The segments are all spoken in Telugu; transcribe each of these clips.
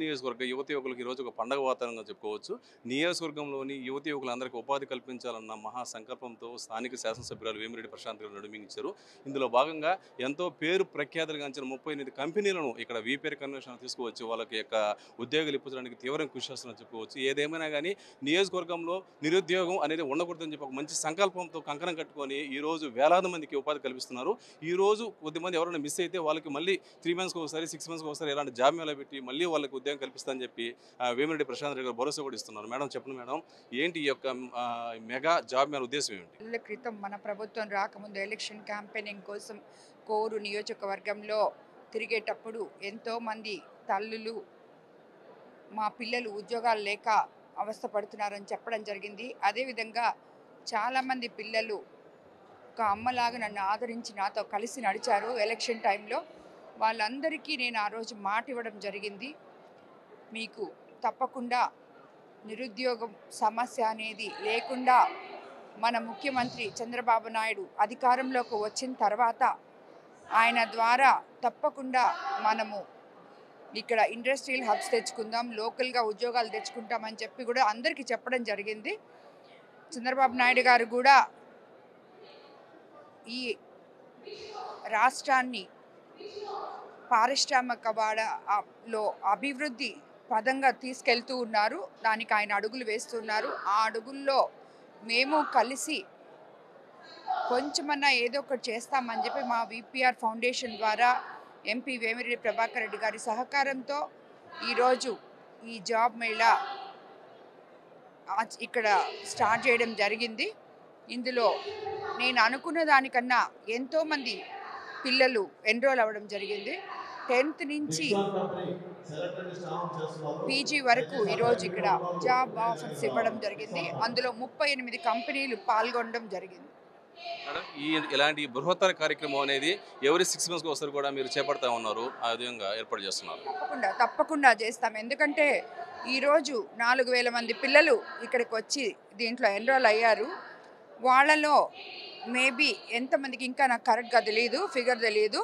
నియోజకవర్గ యువతి యువకులకు ఈరోజు ఒక పండగ వాతావరణంగా చెప్పుకోవచ్చు. నియోజకవర్గంలోని యువతి యువకులందరికీ ఉపాధి కల్పించాలన్న మహా సంకల్పంతో స్థానిక శాసనసభ్యురాలు వేమిరెడ్డి ప్రశాంత్ గారు నడుమించారు. ఇందులో భాగంగా ఎంతో పేరు ప్రఖ్యాతులుగాంచిన 38 కంపెనీలను ఇక్కడ వీపేర్ కన్వెన్షన్ తీసుకువచ్చి వాళ్ళకి యొక్క ఉద్యోగాలు ఇప్పించడానికి తీవ్రంగా కృషి చేస్తున్నారని చెప్పుకోవచ్చు. ఏదేమైనా కానీ నియోజకవర్గంలో నిరుద్యోగం అనేది ఉండకూడదని చెప్పి ఒక మంచి సంకల్పంతో కంకణం కట్టుకొని ఈరోజు వేలాది మందికి ఉపాధి కల్పిస్తున్నారు. ఈరోజు కొద్దిమంది ఎవరైనా మిస్ అయితే వాళ్ళకి మళ్ళీ 3 మంత్స్కి ఒకసారి 6 మంత్స్కి ఒకసారి ఇలాంటి జాబ్ మేళా పెట్టి మళ్ళీ వాళ్ళకి ఉద్యోగం కల్పిస్తానని చెప్పి వేమిరెడ్డి ప్రశాంత్ రెడ్డి గారు భరోసా కూడా ఇస్తున్నారు. మేడం చెప్పండి మేడం, ఏంటి ఈ యొక్క మెగా జాబ్ మేళా ఉద్దేశం ఏమిటి? నెలల క్రితం మన ప్రభుత్వం రాకముందు ఎలక్షన్ క్యాంపెయినింగ్ కోసం కోరు నియోజకవర్గంలో తిరిగేటప్పుడు ఎంతోమంది తల్లులు మా పిల్లలు ఉద్యోగాలు లేక అవస్థపడుతున్నారని చెప్పడం జరిగింది. అదేవిధంగా చాలామంది పిల్లలు ఒక అమ్మలాగా నన్ను ఆదరించి నాతో కలిసి నడిచారు ఎలక్షన్ టైంలో. వాళ్ళందరికీ నేను ఆ రోజు మాట ఇవ్వడం జరిగింది, మీకు తప్పకుండా నిరుద్యోగం సమస్య అనేది లేకుండా మన ముఖ్యమంత్రి చంద్రబాబు నాయుడు అధికారంలోకి వచ్చిన తర్వాత ఆయన ద్వారా తప్పకుండా మనము ఇక్కడ ఇండస్ట్రియల్ హబ్స్ తెచ్చుకుందాం, లోకల్గా ఉద్యోగాలు తెచ్చుకుంటామని చెప్పి కూడా అందరికీ చెప్పడం జరిగింది. చంద్రబాబు నాయుడు గారు కూడా ఈ రాష్ట్రాన్ని పారిశ్రామిక వాడలో అభివృద్ధి పదంగా తీసుకెళ్తూ ఉన్నారు. దానికి ఆయన అడుగులు వేస్తున్నారు. ఆ అడుగుల్లో మేము కలిసి కొంచెమన్నా ఏదో ఒకటి చేస్తామని చెప్పి మా విపిఆర్ ఫౌండేషన్ ద్వారా ఎంపీ వేమిరెడ్డి ప్రభాకర్ రెడ్డి గారి సహకారంతో ఈరోజు ఈ జాబ్ మేళా ఇక్కడ స్టార్ట్ చేయడం జరిగింది. ఇందులో నేను అనుకున్న దానికన్నా ఎంతోమంది పిల్లలు ఎన్రోల్ అవ్వడం జరిగింది. 10th నుంచి పీజీ వరకు ఈరోజు ఇక్కడ జాబ్ ఆఫర్స్ ఇవ్వడం జరిగింది. అందులో 38 కంపెనీలు పాల్గొనడం జరిగింది. మేడం, ఇలాంటి బృహత్తర కార్యక్రమం అనేది ఎవరి 6 మంత్స్కి ఒకసారి కూడా మీరు చేపడతా ఉన్నారు, ఆ విధంగా ఏర్పాటు చేస్తున్నారు? తప్పకుండా చేస్తాం. ఎందుకంటే ఈరోజు 4000 మంది పిల్లలు ఇక్కడికి వచ్చి దీంట్లో ఎన్రోల్ అయ్యారు. వాళ్ళలో మేబీ ఎంతమందికి ఇంకా నాకు కరెక్ట్గా తెలియదు, ఫిగర్ తెలియదు,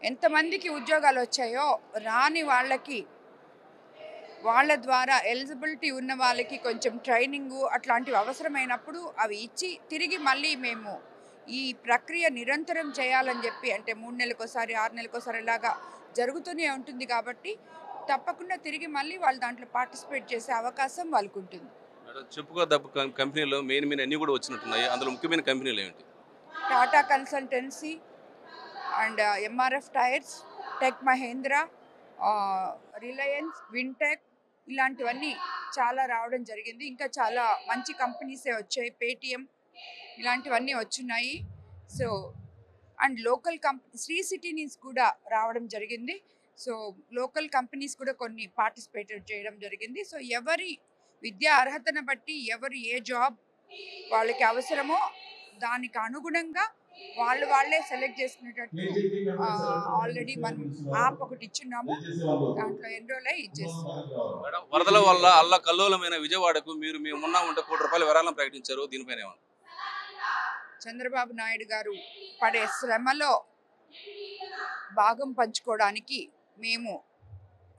ఎంతమందికి ఉద్యోగాలు వచ్చాయో రాని వాళ్ళకి వాళ్ళ ద్వారా ఎలిజిబిలిటీ ఉన్న వాళ్ళకి కొంచెం ట్రైనింగు అట్లాంటివి అవసరమైనప్పుడు అవి ఇచ్చి తిరిగి మళ్ళీ మేము ఈ ప్రక్రియ నిరంతరం చేయాలని చెప్పి, అంటే 3 నెలలకోసారి 6 నెలలకోసారి ఇలాగా జరుగుతూనే ఉంటుంది. కాబట్టి తప్పకుండా తిరిగి మళ్ళీ వాళ్ళు దాంట్లో పార్టిసిపేట్ చేసే అవకాశం వాళ్ళకు ఉంటుంది. చెప్పుకోదగ్గ కంపెనీలు మెయిన్ అన్నీ కూడా వచ్చినట్టున్నాయి. అందులో ముఖ్యమైన కంపెనీలు ఏమిటి? Tata consultancy and MRF tyres, tech Mahindra, Reliance, విన్టెక్, ఇలాంటివన్నీ చాలా రావడం జరిగింది. ఇంకా చాలా మంచి కంపెనీసే వచ్చాయి. పేటిఎం ఇలాంటివన్నీ వచ్చున్నాయి. So and local three cities కూడా రావడం జరిగింది. సో లోకల్ కంపెనీస్ కూడా కొన్ని పార్టిసిపేట్ చేయడం జరిగింది. సో ఎవరి విద్యా అర్హతను బట్టి ఎవరు ఏ జాబ్ వాళ్ళకి అవసరమో దానికి అనుగుణంగా వాళ్ళే సెలెక్ట్ చేసుకునేటట్టు ఆల్రెడీ మనం యాప్ ఒకటి ఇచ్చున్నాము. దాంట్లో ఎన్రోల్ అయ్యి ఇచ్చేస్తున్నాం. వరదల వల్ల కల్లోలమైన విజయవాడకు మీరు ఉన్నామంటే ₹1 విరాళం ప్రకటించారు. దీనిపైన ఏమన్నా? చంద్రబాబు నాయుడు గారు పడే శ్రమలో భాగం పంచుకోవడానికి మేము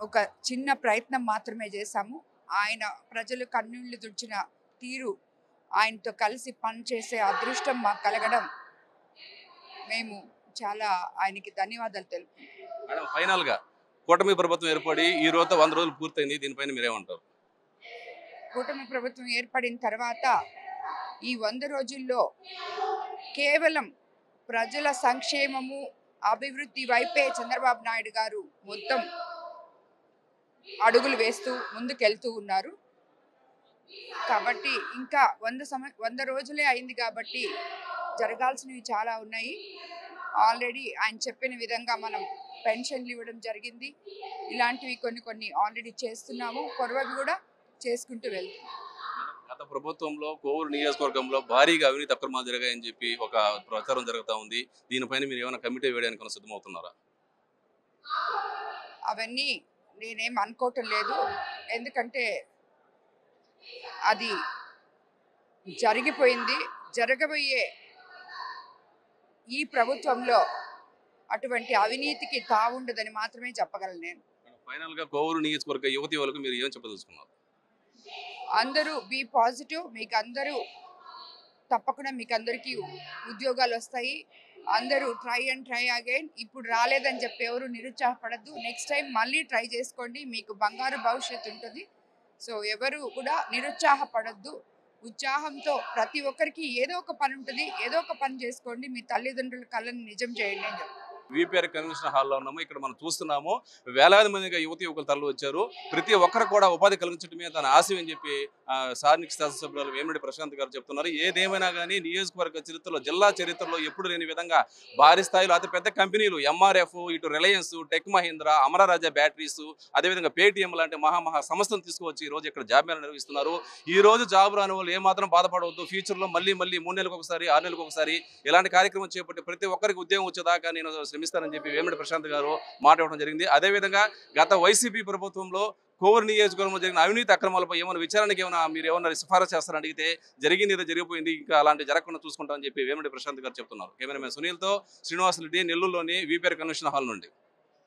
ఒక చిన్న ప్రయత్నం మాత్రమే చేశాము. ఆయన ప్రజలు కన్నీళ్లు తుడిచిన తీరు, ఆయనతో కలిసి పనిచేసే అదృష్టం మాకు కలగడం, మేము చాలా ఆయనకి ధన్యవాదాలు తెలుపుతున్నాం. ఫైనల్గా కూటమి ప్రభుత్వం ఏర్పడి ఈ రోజు 100 రోజులు పూర్తయింది. దీనిపైన మీరేమంటారు? కూటమి ప్రభుత్వం ఏర్పడిన తర్వాత ఈ 100 రోజుల్లో కేవలం ప్రజల సంక్షేమము అభివృద్ధి వైపే చంద్రబాబు నాయుడు గారు మొత్తం అడుగులు వేస్తూ ముందుకెళ్తూ ఉన్నారు. కాబట్టి ఇంకా 100 రోజులే అయింది కాబట్టి జరగాల్సినవి చాలా ఉన్నాయి. ఆల్రెడీ ఆయన చెప్పిన విధంగా మనం పెన్షన్లు ఇవ్వడం జరిగింది. ఇలాంటివి కొన్ని ఆల్రెడీ చేస్తున్నాము. పొరవవి కూడా చేసుకుంటూ వెళ్తున్నాం. గత ప్రభుత్వంలో కోవూరు నియోజకవర్గంలో భారీగా అవినీతి అక్రమాలు జరిగాయని చెప్పి ఒక ప్రచారం జరుగుతూ ఉంది. దీనిపైన మీరు ఏమైనా కమిటీ వేయడానికి సిద్ధమవుతున్నారా? అవన్నీ నేనేం అనుకోవటం లేదు. ఎందుకంటే అది జరిగిపోయింది. జరగబోయే ఈ ప్రభుత్వంలో అటువంటి అవినీతికి తావుండదని మాత్రమే చెప్పగలను నేను. ఫైనల్ గా కోవూరు నియోజకవర్గ యువతి వాళ్ళకు మీరు ఏం చెప్పదలుచుకున్నారు? అందరూ బీ పాజిటివ్. మీకు అందరూ తప్పకుండా మీకు అందరికీ ఉద్యోగాలు వస్తాయి. అందరూ ట్రై అండ్ ట్రై అగైన్. ఇప్పుడు రాలేదని చెప్పి ఎవరు నిరుత్సాహపడద్దు. నెక్స్ట్ టైం మళ్ళీ ట్రై చేసుకోండి. మీకు బంగారు భవిష్యత్తు ఉంటుంది. సో ఎవరు కూడా నిరుత్సాహపడద్దు. ఉత్సాహంతో ప్రతి ఒక్కరికి ఏదో ఒక పని ఉంటుంది. ఏదో ఒక పని చేసుకోండి. మీ తల్లిదండ్రుల కళని నిజం చేయండి అని చెప్తాను. విపిఆర్ కన్వెన్షన్ హాల్లో ఉన్నాము. ఇక్కడ మనం చూస్తున్నాము వేలాది మందిగా యువతి యువకులు తరలి వచ్చారు. ప్రతి ఒక్కరు కూడా ఉపాధి కలిగించడమే తన ఆశయం అని చెప్పి స్థానిక శాసనసభ్యులు వేమిరెడ్డి ప్రశాంత్ గారు చెప్తున్నారు. ఏదేమైనా కానీ నియోజకవర్గ చరిత్రలో, జిల్లా చరిత్రలో ఎప్పుడు లేని విధంగా భారీ స్థాయిలో అతిపెద్ద కంపెనీలు ఎంఆర్ఎఫ్, ఇటు Reliance, tech Mahindra, Amara Raja batteries, అదేవిధంగా పేటీఎం లాంటి మహా సంస్థను తీసుకువచ్చి ఈ రోజు ఇక్కడ జాబ్ మేళా నిర్వహిస్తున్నారు. ఈ రోజు జాబ్ రాని వాళ్ళు ఏమాత్రం బాధపడవద్దు. ఫ్యూచర్లో మళ్ళీ 3 నెలలకు ఒకసారి, 6 నెలలకు ఒకసారి ఇలాంటి కార్యక్రమం చేపట్టి ప్రతి ఒక్కరికి ఉద్యోగం వచ్చేదాకా నేను శ్రమిస్తానని చెప్పి వేమిరెడ్డి ప్రశాంత్ గారు మాట్లాడడం జరిగింది. అదేవిధంగా గత వైసీపీ ప్రభుత్వంలో కోవూరు నియోజకవర్గంలో జరిగిన అవినీతి అక్రమాలపై ఏమైనా విచారణకి మీరు ఏమైనా సిఫారసు చేస్తారని అడిగితే జరిగింది ఏదో జరిగిపోయింది, ఇంకా అలాంటి జరగకుండా చూసుకుంటామని చెప్పి వేమిరెడ్డి ప్రశాంత్ గారు చెప్తున్నారు. కెమెరామెన్ సునీల్తో శ్రీనివాస్ రెడ్డి, నెల్లూరులోని విపిఆర్ కన్వెన్షన్ హాల్ నుండి.